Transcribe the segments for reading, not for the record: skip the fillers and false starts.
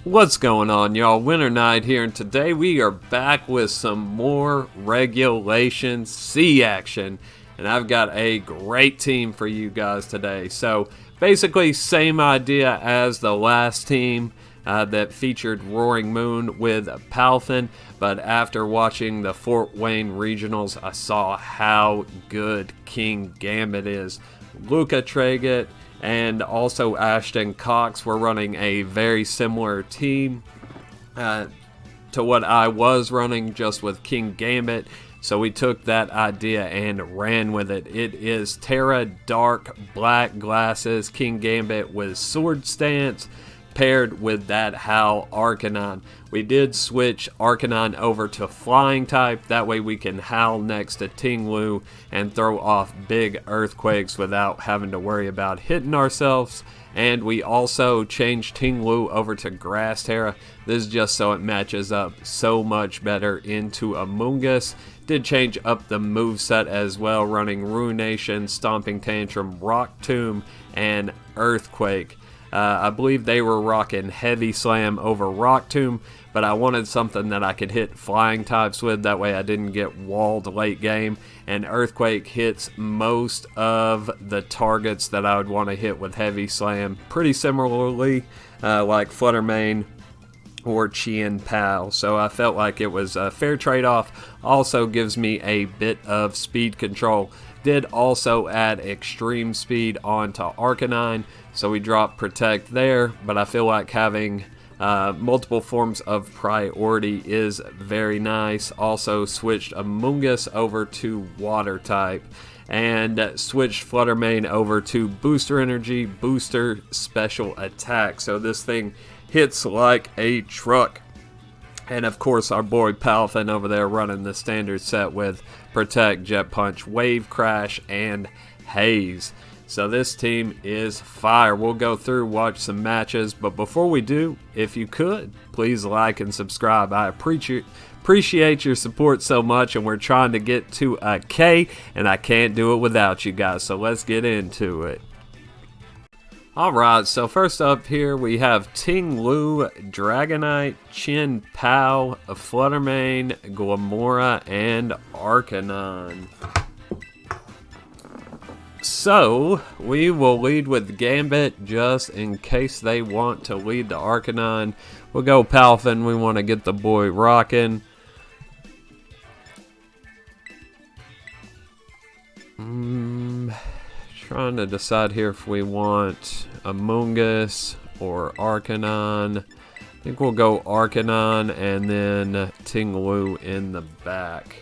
What's going on, y'all? Winter Knight here, and today we are back with some more Regulation C action. And I've got a great team for you guys today. So, basically, same idea as the last team that featured Roaring Moon with Palfin. But after watching the Fort Wayne Regionals, I saw how good Kingambit is. Luca Traget and also Ashton Cox were running a very similar team to what I was running, just with Kingambit. So we took that idea and ran with it. It is Tera Dark Black Glasses Kingambit with Sword Stance, paired with that Howl Arcanine. We did switch Arcanine over to Flying type, that way we can Howl next to Ting-Lu and throw off big earthquakes without having to worry about hitting ourselves. And we also changed Ting-Lu over to Grass Tera. This is just so it matches up so much better into Amoonguss. Did change up the moveset as well, running Ruination, Stomping Tantrum, Rock Tomb, and Earthquake. I believe they were rocking Heavy Slam over Rock Tomb, but I wanted something that I could hit flying types with, that way I didn't get walled late game. And Earthquake hits most of the targets that I would want to hit with Heavy Slam, pretty similarly like Fluttermane or Chien-Pao. So I felt like it was a fair trade-off. Also gives me a bit of speed control. Did also add extreme speed onto Arcanine, so we dropped Protect there, but I feel like having multiple forms of priority is very nice. Also switched Amoonguss over to Water type, and switched Fluttermane over to Booster Energy, Booster Special Attack. So this thing hits like a truck. And of course our boy Palfin over there running the standard set with Protect, Jet Punch, Wave Crash, and Haze. So this team is fire. We'll go through, watch some matches, but before we do, if you could, please like and subscribe. I appreciate your support so much, and we're trying to get to a K, and I can't do it without you guys, so let's get into it. Alright, so first up here we have Ting-Lu, Dragonite, Chien-Pao, Fluttermane, Glimmora, and Arcanine. So, we will lead with Gambit just in case they want to lead the Arcanine. We'll go Palfin, we want to get the boy rocking. Trying to decide here if we want Amoonguss or Arcanine. I think we'll go Arcanine and then Ting-Lu in the back.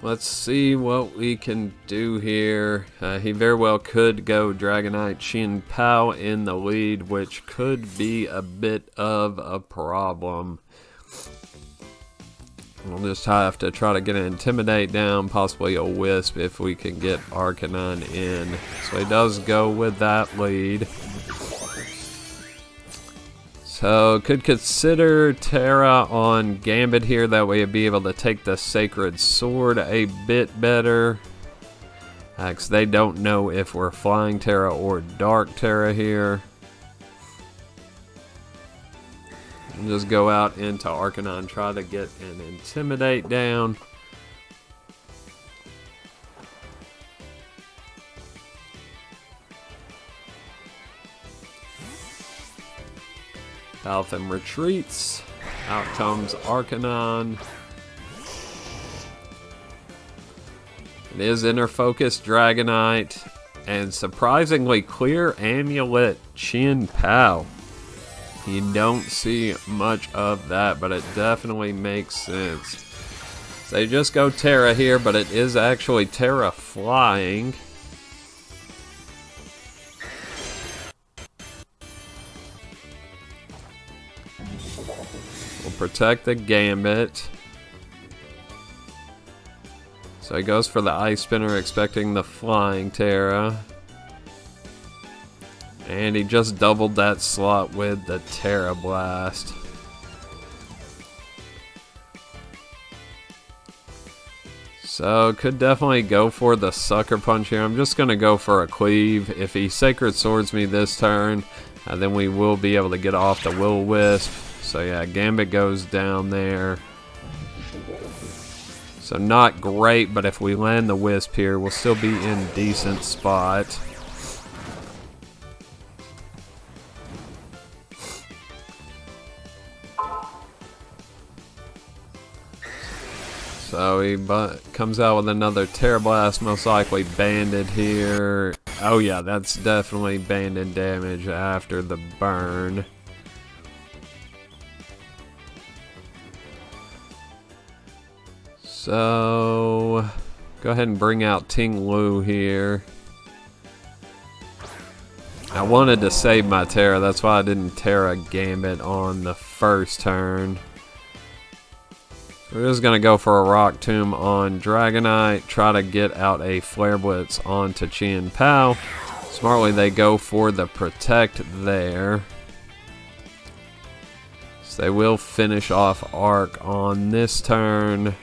Let's see what we can do here. He very well could go Dragonite, Chien-Pao in the lead, which could be a bit of a problem. We'll just have to try to get an Intimidate down, possibly a Wisp if we can get Arcanine in. So he does go with that lead. So, could consider Tera on Gambit here, that way you'd be able to take the Sacred Sword a bit better. Because they don't know if we're Flying Tera or Dark Tera here. And just go out into Arcanine, try to get an Intimidate down. Palfin retreats. Out comes Arcanine. It is Inner Focus Dragonite. And surprisingly clear Amulet Chien-Pao. You don't see much of that, but it definitely makes sense. So they just go Tera here, but it is actually Tera flying. Protect the Gambit. So he goes for the Ice Spinner, expecting the Flying Tera. And he just doubled that slot with the Tera Blast. So could definitely go for the Sucker Punch here. I'm just going to go for a Cleave. If he Sacred Swords me this turn, then we will be able to get off the Will-O-Wisp. So yeah, Gambit goes down there. So not great, but if we land the Wisp here, we'll still be in decent spot. So he comes out with another Tera Blast, most likely banded here. Oh yeah, that's definitely banded damage after the burn. So go ahead and bring out Ting-Lu here. I wanted to save my Tera, that's why I didn't Tera Gambit on the first turn. We're just going to go for a Rock Tomb on Dragonite, try to get out a Flare Blitz onto Chien-Pao. Smartly they go for the Protect there. So they will finish off Arc on this turn.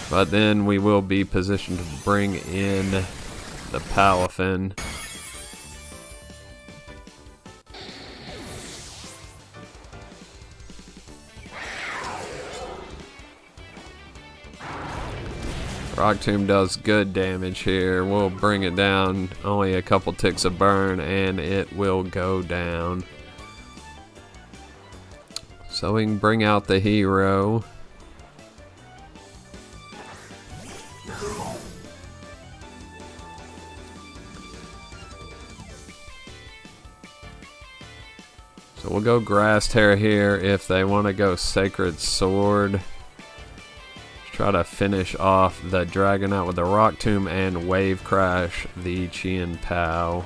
But then we will be positioned to bring in the Palafin. Rock Tomb does good damage here. We'll bring it down. Only a couple ticks of burn and it will go down. So we can bring out the hero. So we'll go Grass Tera here if they want to go Sacred Sword. Try to finish off the Dragonite with the Rock Tomb and Wave Crash the Chien-Pao.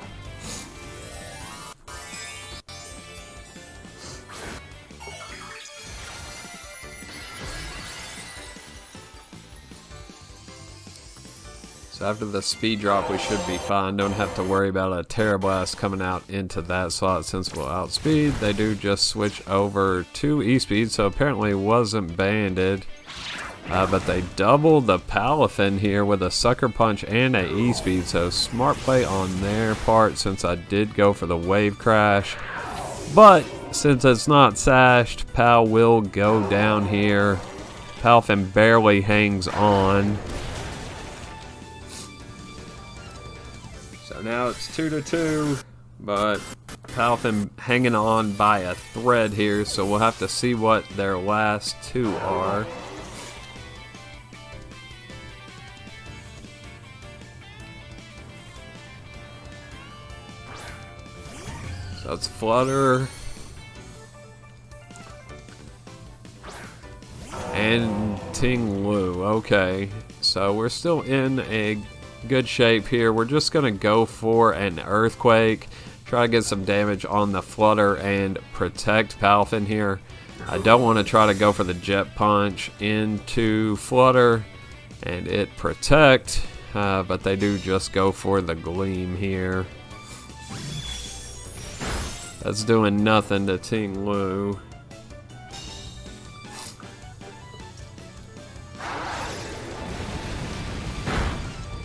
So after the speed drop we should be fine. Don't have to worry about a Tera Blast coming out into that slot since we'll outspeed. They do just switch over to E-Speed, so apparently it wasn't banded. But they doubled the Palafin here with a Sucker Punch and a E-Speed, so smart play on their part since I did go for the Wave Crash. But since it's not sashed, Pal will go down here. Palafin barely hangs on. So now it's 2-2, but Palafin hanging on by a thread here, so we'll have to see what their last two are. So it's Flutter and Ting-Lu. Okay, so we're still in a good shape here. We're just going to go for an Earthquake. Try to get some damage on the Flutter and protect Palafin here. I don't want to try to go for the Jet Punch into Flutter and it protect. But they do just go for the Gleam here. That's doing nothing to Ting-Lu.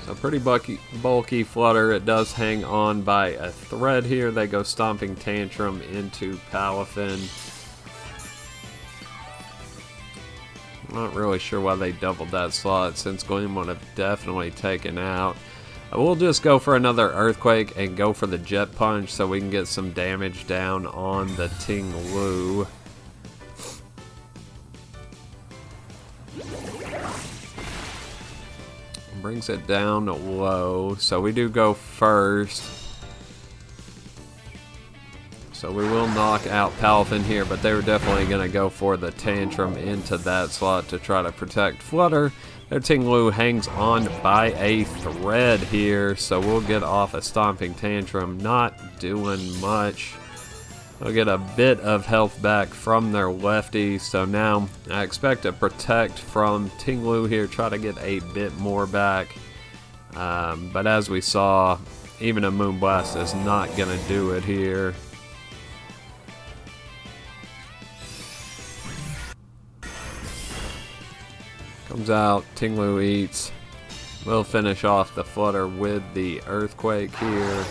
So pretty bulky Flutter. It does hang on by a thread here. They go Stomping Tantrum into Palafin. I'm not really sure why they doubled that slot since Gleam would have definitely taken out. We'll just go for another Earthquake and go for the Jet Punch so we can get some damage down on the Ting-Lu. Brings it down low, so we do go first. So we will knock out Palafin here, but they were definitely going to go for the Tantrum into that slot to try to protect Flutter. Their Ting-Lu hangs on by a thread here, so we'll get off a Stomping Tantrum. Not doing much. They'll get a bit of health back from their lefty, so now I expect to protect from Ting-Lu here, try to get a bit more back. But as we saw, even a Moonblast is not going to do it here. Comes out, Ting-Lu eats. We'll finish off the Flutter with the Earthquake here.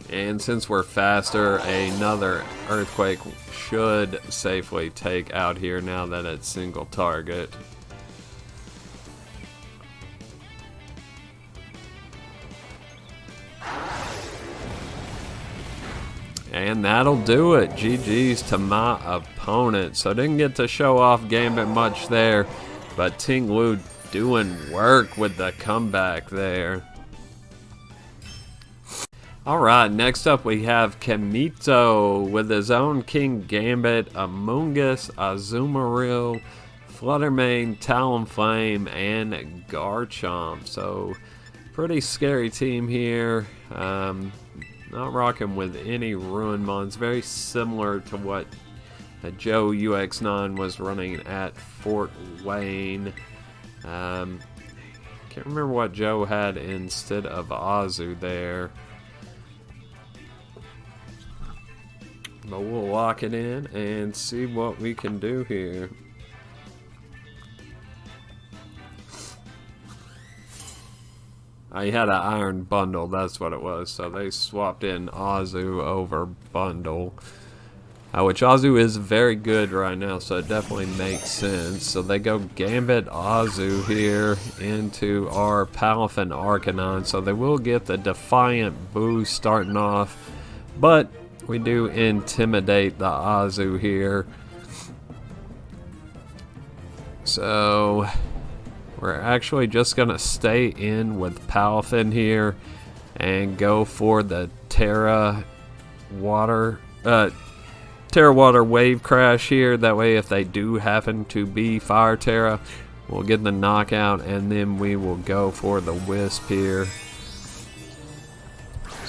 And since we're faster, another Earthquake should safely take out here now that it's single target. And that'll do it. GG's to my opponent. So didn't get to show off Gambit much there, but Ting-Lu doing work with the comeback there. Alright, next up we have Kamito with his own Kingambit, Amoonguss, Azumarill, Fluttermane, Talonflame, and Garchomp. So, pretty scary team here. Not rocking with any Ruin Mons. Very similar to what Joe UX9 was running at Fort Wayne. Can't remember what Joe had instead of Azu there. But we'll lock it in and see what we can do here. He had an Iron Bundle, that's what it was. So they swapped in Azu over Bundle. Which Azu is very good right now, so it definitely makes sense. So they go Gambit Azu here into our Palafin Arcanine. So they will get the Defiant boost starting off. But we do intimidate the Azu here. So we're actually just going to stay in with Palafin here and go for the Tera Water Wave Crash here. That way if they do happen to be Fire Tera, we'll get the knockout and then we will go for the Wisp here.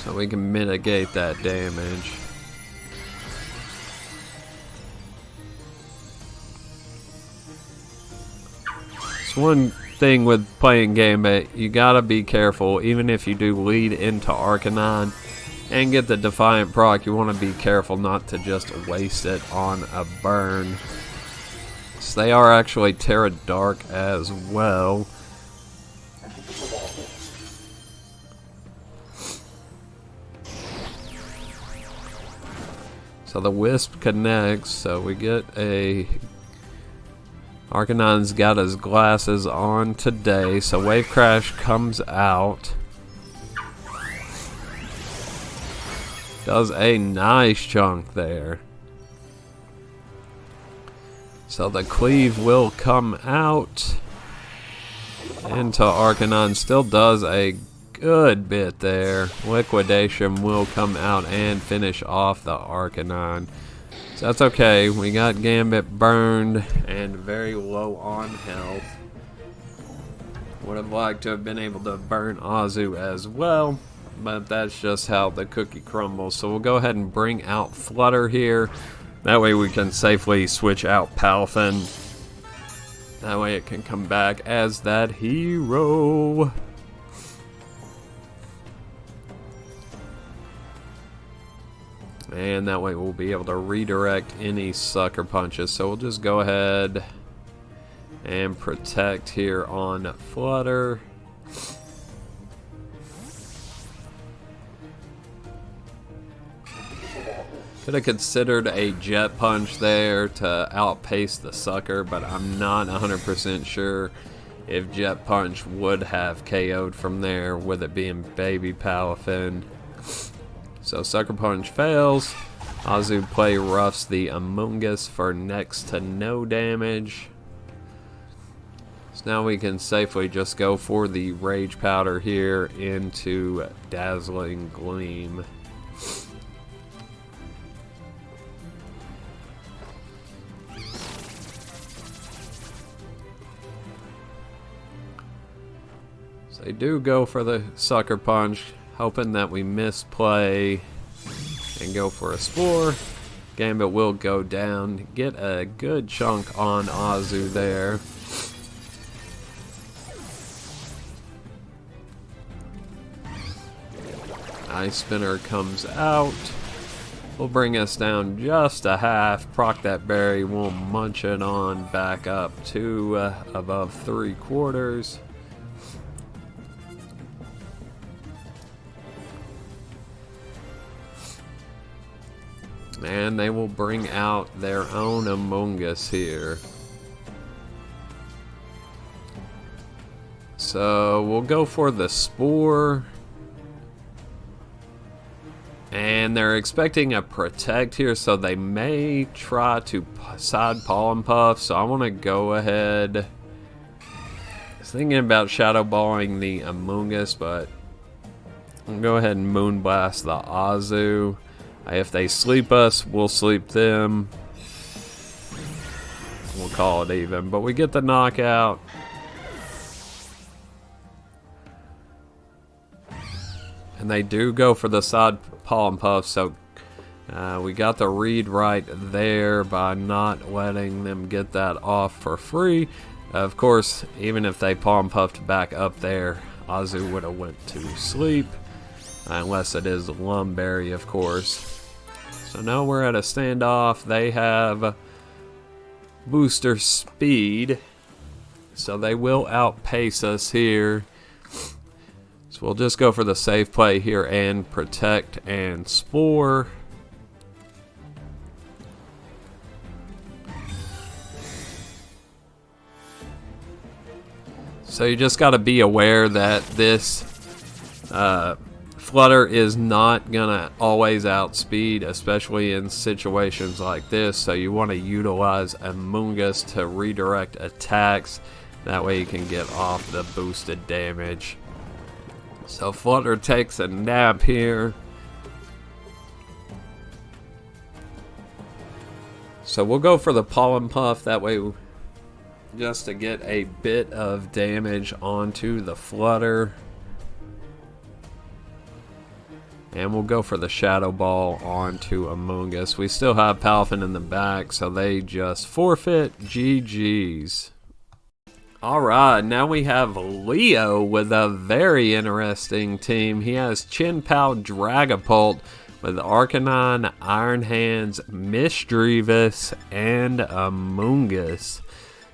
So we can mitigate that damage. One thing with playing Gambit, you gotta be careful. Even if you do lead into Arcanine and get the Defiant proc, you want to be careful not to just waste it on a burn. So they are actually Tera Dark as well. So the Wisp connects, so we get a... Arcanine's got his glasses on today, so Wave Crash comes out. Does a nice chunk there. So the Cleave will come out into Arcanine. Still does a good bit there. Liquidation will come out and finish off the Arcanine. So that's okay, we got Gambit burned and very low on health. Would have liked to have been able to burn Azu as well, but that's just how the cookie crumbles. So we'll go ahead and bring out Flutter here. That way we can safely switch out Palafin. That way it can come back as that hero. And that way we'll be able to redirect any sucker punches. So we'll just go ahead and protect here on Flutter. Could have considered a Jet Punch there to outpace the sucker, but I'm not 100% sure if Jet Punch would have KO'd from there with it being Baby Palafin. So Sucker Punch fails. Azu play roughs the Amoonguss for next to no damage. So now we can safely just go for the Rage Powder here into Dazzling Gleam. So they do go for the Sucker Punch, hoping that we misplay and go for a Spore. Gambit will go down, get a good chunk on Azu there. Ice Spinner comes out. will bring us down just a half. Proc that berry, we'll munch it on back up to above 3/4. And they will bring out their own Among Us here. So we'll go for the Spore. And they're expecting a Protect here, so they may try to side Pollen Puff. So I want to go ahead. I was thinking about Shadow Balling the Among Us, but I'll go ahead and Moonblast the Azu. If they sleep us, we'll sleep them. We'll call it even, but we get the knockout. And they do go for the side Pollen Puff, so we got the read right there by not letting them get that off for free. Of course, even if they Pollen Puffed back up there, Azu would have went to sleep. Unless it is Lumberry, of course. So now we're at a standoff. They have booster speed, so they will outpace us here. So we'll just go for the safe play here and Protect and Spore. So you just got to be aware that this Flutter is not gonna always outspeed, especially in situations like this. So you want to utilize Among Us to redirect attacks. That way you can get off the boosted damage. So Flutter takes a nap here. So we'll go for the Pollen Puff. That way, just to get a bit of damage onto the Flutter. And we'll go for the Shadow Ball onto Among Us. We still have Palfin in the back, so they just forfeit. GG's. Alright, now we have Leo with a very interesting team. He has Chien-Pao Dragapult with Arcanine, Iron Hands, Misdreavus, and Among Us.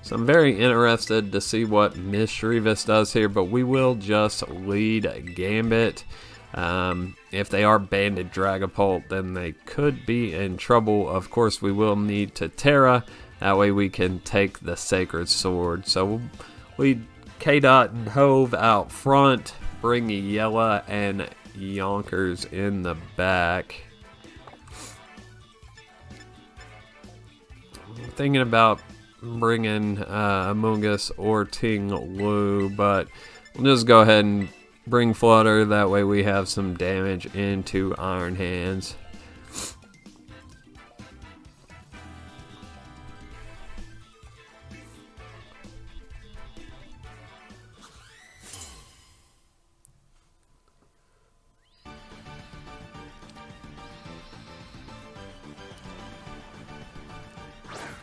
So I'm very interested to see what Misdreavus does here, but we will just lead Gambit. If they are banded Dragapult, then they could be in trouble. Of course, we will need to Tera. That way we can take the Sacred Sword. So we'll lead K-Dot and Hove out front. Bring Yella and Yonkers in the back. I'm thinking about bringing Among Us or Ting-Lu, but we'll just go ahead and bring Flutter. That way we have some damage into Iron Hands.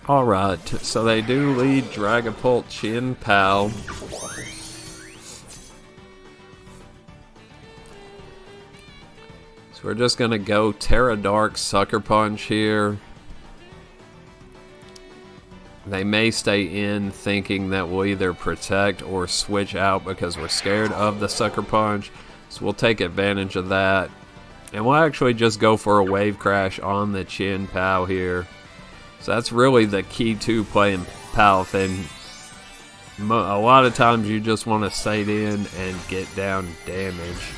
Alright, so they do lead Dragapult Chien-Pao. So we're just going to go Tera Dark Sucker Punch here. They may stay in thinking that we'll either protect or switch out because we're scared of the Sucker Punch. So we'll take advantage of that. And we'll actually just go for a Wave Crash on the Chien-Pao here. So that's really the key to playing Palfin. A lot of times you just want to stay in and get down damage.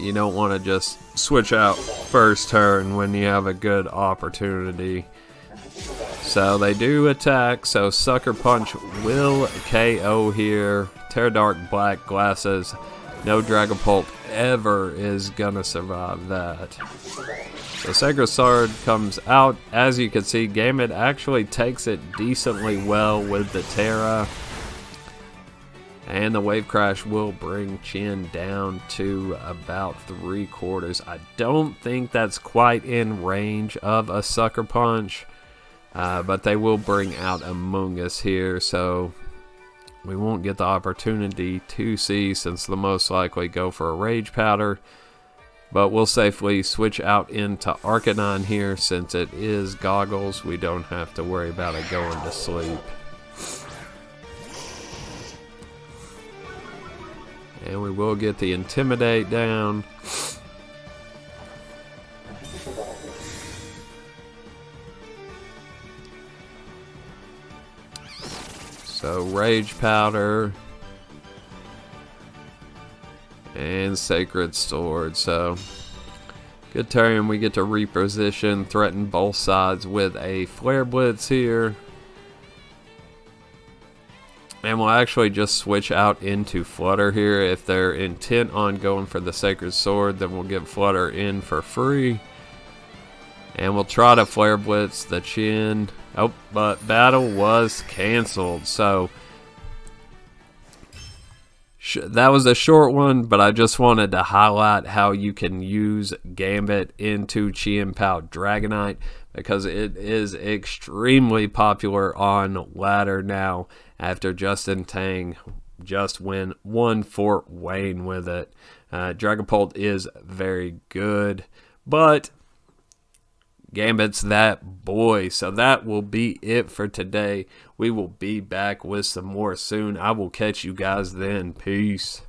You don't want to just switch out first turn when you have a good opportunity. So they do attack, so Sucker Punch will KO here. Tera Dark Black Glasses. No Dragapult ever is gonna survive that. The Sacred Sword comes out. As you can see, Gambit actually takes it decently well with the Tera. And the Wave Crash will bring Chien down to about 3/4. I don't think that's quite in range of a Sucker Punch. But they will bring out Among Us here, so we won't get the opportunity to see, since they'll most likely go for a Rage Powder. But we'll safely switch out into Arcanine here since it is goggles. We don't have to worry about it going to sleep. And we will get the Intimidate down. So Rage Powder and Sacred Sword. So good turn. We get to reposition, threaten both sides with a Flare Blitz here. And we'll actually just switch out into Flutter here. If they're intent on going for the Sacred Sword, then we'll get Flutter in for free. And we'll try to Flare Blitz the Chien. Oh, but battle was canceled. So that was a short one, but I just wanted to highlight how you can use Gambit into Chien-Pao Dragonite because it is extremely popular on ladder now after Justin Tang just went one Fort Wayne with it. Dragapult is very good, but Gambit's that boy. So that will be it for today. We will be back with some more soon. I will catch you guys then. Peace.